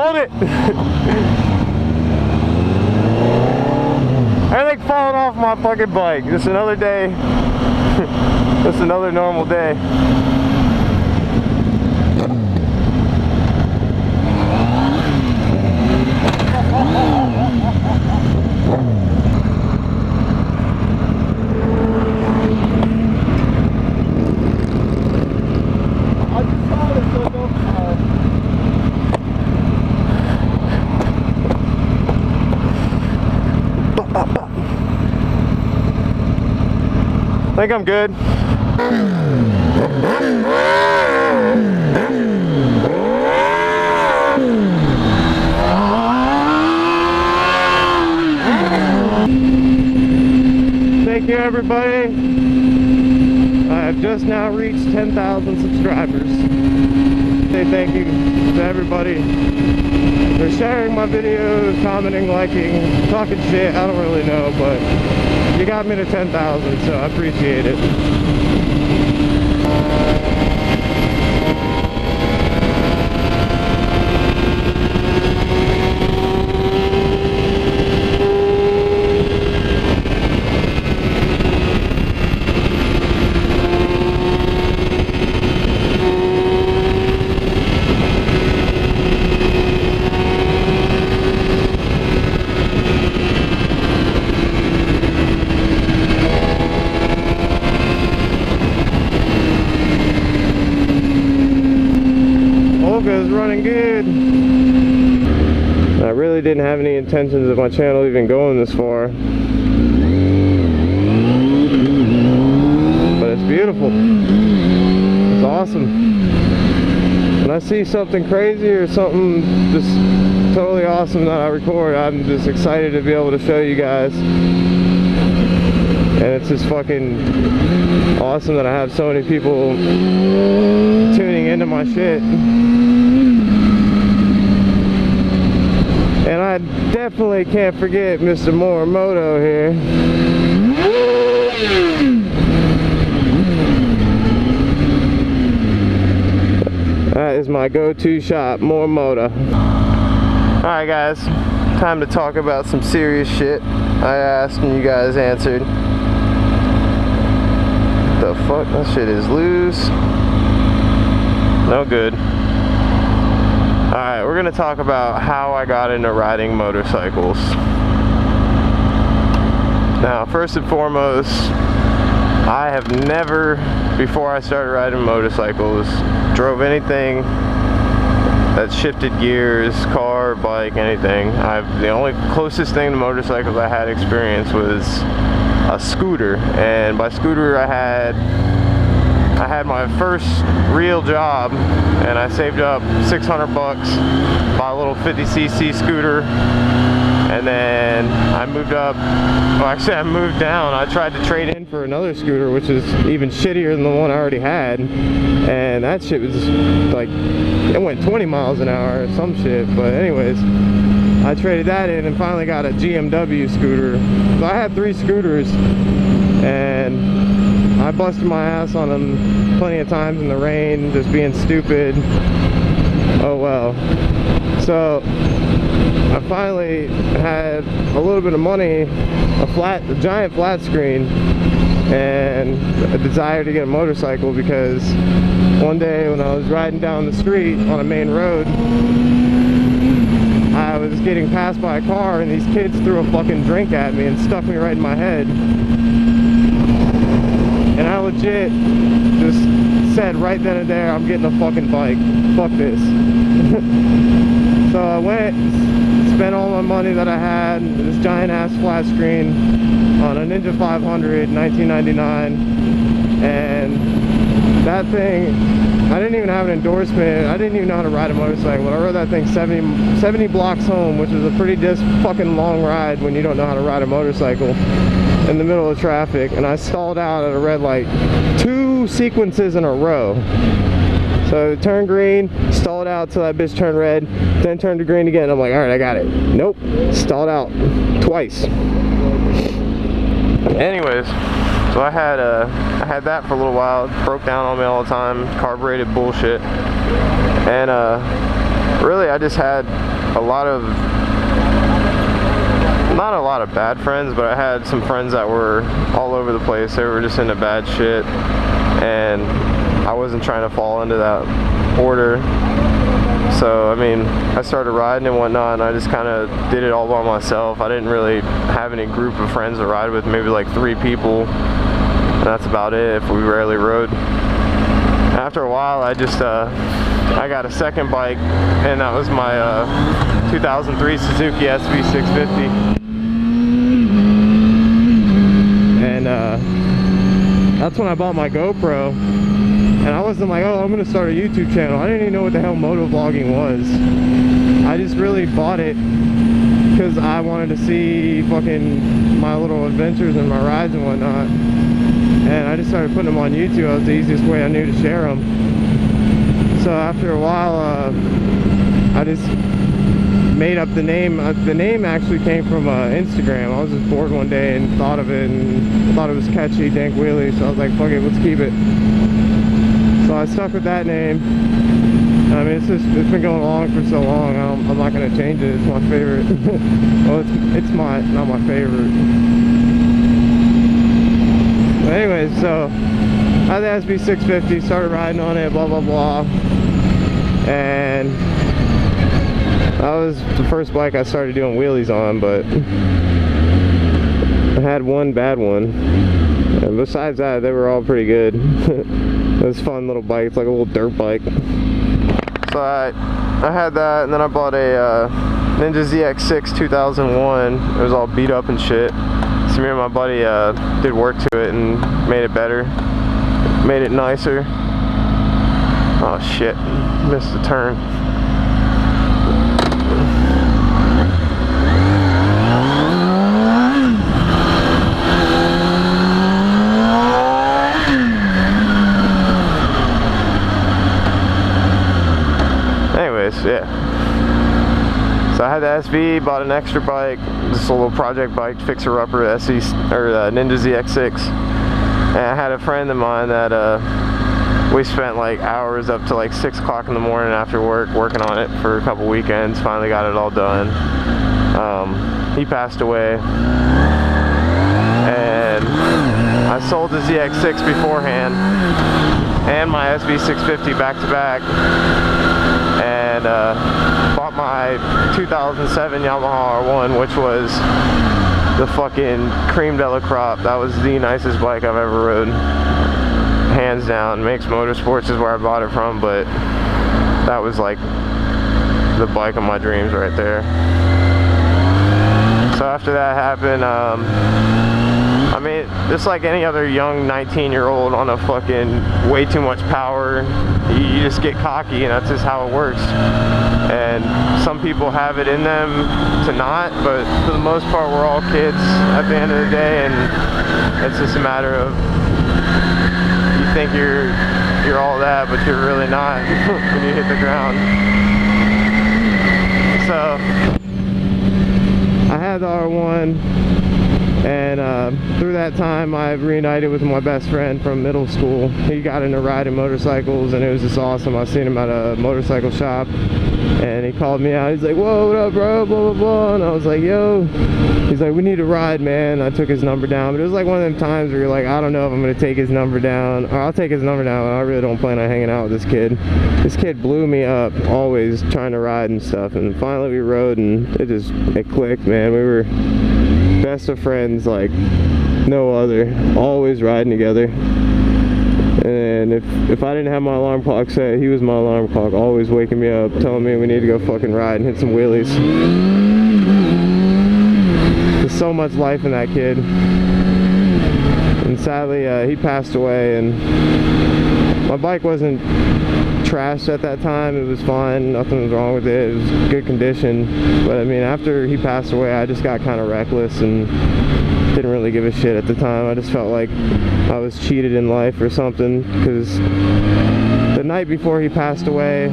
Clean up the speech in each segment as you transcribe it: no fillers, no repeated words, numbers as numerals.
Hold it! Everything falling off my fucking bike. Just another day. Just another normal day. I think I'm good. Thank you, everybody. I have just now reached 10,000 subscribers. Say thank you to everybody for sharing my videos, commenting, liking, talking shit. I don't really know, but you got me to 10,000, so I appreciate it. Is running good. I really didn't have any intentions of my channel even going this far, but it's beautiful. It's awesome. When I see something crazy or something just totally awesome that I record, I'm just excited to be able to show you guys. And it's just fucking awesome that I have so many people tuning into my shit. And I definitely can't forget Mr. Morimoto here. That is my go-to shop, Morimoto. Alright guys, time to talk about some serious shit. I asked and you guys answered. The fuck? That shit is loose. No good. Alright, we're gonna talk about how I got into riding motorcycles. Now, first and foremost, I have never, before I started riding motorcycles, drove anything that shifted gears, car, bike, anything. The only closest thing to motorcycles I had experience was a scooter, and by scooter I had my first real job, and I saved up 600 bucks, bought a little 50cc scooter, and then I moved up. Well, actually I moved down. I tried to trade in for another scooter, which is even shittier than the one I already had, and that shit was like, it went 20 miles an hour or some shit. But anyways, I traded that in and finally got a GMW scooter. So I had 3 scooters, and I busted my ass on them plenty of times in the rain, just being stupid. Oh well. So I finally had a little bit of money, a giant flat screen, and a desire to get a motorcycle, because one day when I was riding down the street on a main road, I was getting passed by a car and these kids threw a fucking drink at me and stuck me right in my head. And I legit just said right then and there, I'm getting a fucking bike. Fuck this. So I went, spent all my money that I had, this giant ass flat screen on a Ninja 500 in 1999. And that thing, I didn't even have an endorsement. I didn't even know how to ride a motorcycle. But I rode that thing 70 blocks home, which is a pretty fucking long ride when you don't know how to ride a motorcycle in the middle of traffic. And I stalled out at a red light 2 sequences in a row. So it turned green, stalled out till that bitch turned red, then turned to green again. I'm like, alright, I got it. Nope, stalled out twice. Anyways, so I had that for a little while. It broke down on me all the time, carbureted bullshit. And really I just had a lot of, not a lot of bad friends, but I had some friends that were all over the place. They were just into bad shit, and I wasn't trying to fall into that order. So I mean, I started riding and whatnot, and I just kind of did it all by myself. I didn't really have any group of friends to ride with, maybe like 3 people, and that's about it if we rarely rode. After a while, I just I got a second bike, and that was my 2003 Suzuki SV650. And that's when I bought my GoPro. And I wasn't like, oh, I'm gonna start a YouTube channel. I didn't even know what the hell motovlogging was. I just really bought it because I wanted to see fucking my little adventures and my rides and whatnot. And I just started putting them on YouTube. That was the easiest way I knew to share them. So after a while, I just made up the name. The name actually came from Instagram. I was just bored one day and thought of it and thought it was catchy, Dank Wheelie. So I was like, fuck it, let's keep it. So I stuck with that name. I mean, it's been going along for so long. I'm not gonna change it. It's my favorite. Well, it's not my favorite. But anyways, so I had the SB650, started riding on it, blah blah blah, and that was the first bike I started doing wheelies on. But I had one bad one, and besides that, they were all pretty good. It was a fun little bike. It's like a little dirt bike. So I had that, and then I bought a Ninja ZX6 2001. It was all beat up and shit. So me and my buddy did work to it and made it better, made it nicer. Oh shit, missed the turn. Yeah, so I had the SV, bought an extra bike, just a little project bike, fixer-upper, Ninja ZX6, and I had a friend of mine that we spent like hours up to like 6 o'clock in the morning after work working on it for a couple weekends. Finally got it all done. He passed away, and I sold the ZX6 beforehand and my SV650 back to back, and bought my 2007 Yamaha R1, which was the fucking cream de la crop. That was the nicest bike I've ever rode, hands down. Makes Motorsports is where I bought it from, but that was like the bike of my dreams right there. So after that happened, I mean, just like any other young 19-year-old on a fucking way too much power, you just get cocky, and that's just how it works. And some people have it in them to not, but for the most part, we're all kids at the end of the day, and it's just a matter of, you think you're all that, but you're really not when you hit the ground. So I had the R1, and through that time I reunited with my best friend from middle school. He got into riding motorcycles, and it was just awesome. I seen him at a motorcycle shop, and he called me out. He's like, whoa, what up, bro, blah blah blah. And I was like, yo. He's like, we need to ride, man. I took his number down, but it was like one of them times where you're like, I don't know if I'm gonna take his number down, or I'll take his number down, but I really don't plan on hanging out with this kid. This kid blew me up, always trying to ride and stuff, and finally we rode, and it clicked, man. We were best of friends like no other, always riding together. And if I didn't have my alarm clock set, he was my alarm clock, always waking me up, telling me we need to go fucking ride and hit some wheelies. There's so much life in that kid. And sadly, he passed away, and my bike wasn't trashed at that time. It was fine, nothing was wrong with it. It was good condition. But I mean, after he passed away, I just got kind of reckless and didn't really give a shit at the time. I just felt like I was cheated in life or something, because the night before he passed away,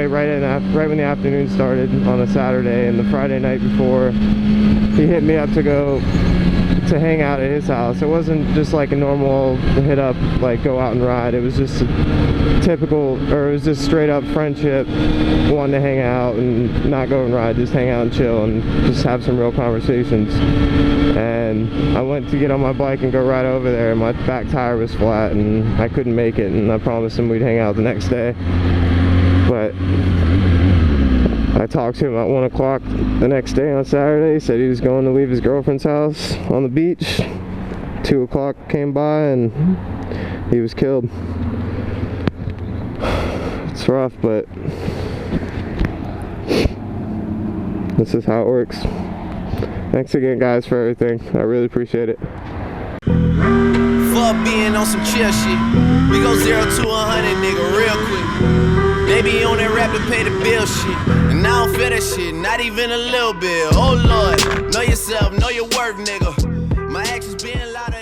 right when the afternoon started on a Saturday, and the Friday night before, he hit me up to go to hang out at his house. It wasn't just like a normal hit up, like go out and ride. It was just a typical, or it was just straight up friendship, wanting to hang out and not go and ride, just hang out and chill and just have some real conversations. And I went to get on my bike and go right over there, and my back tire was flat and I couldn't make it, and I promised him we'd hang out the next day. But I talked to him at 1 o'clock the next day on Saturday. He said he was going to leave his girlfriend's house on the beach. 2 o'clock came by and he was killed. It's rough, but this is how it works. Thanks again, guys, for everything. I really appreciate it. Fuck being on some chill shit. We go 0 to 100, nigga, real quick. They be on that rap to pay the bill shit, and I don't feel that shit, not even a little bit. Oh Lord, know yourself, know your worth, nigga. My actions being louder.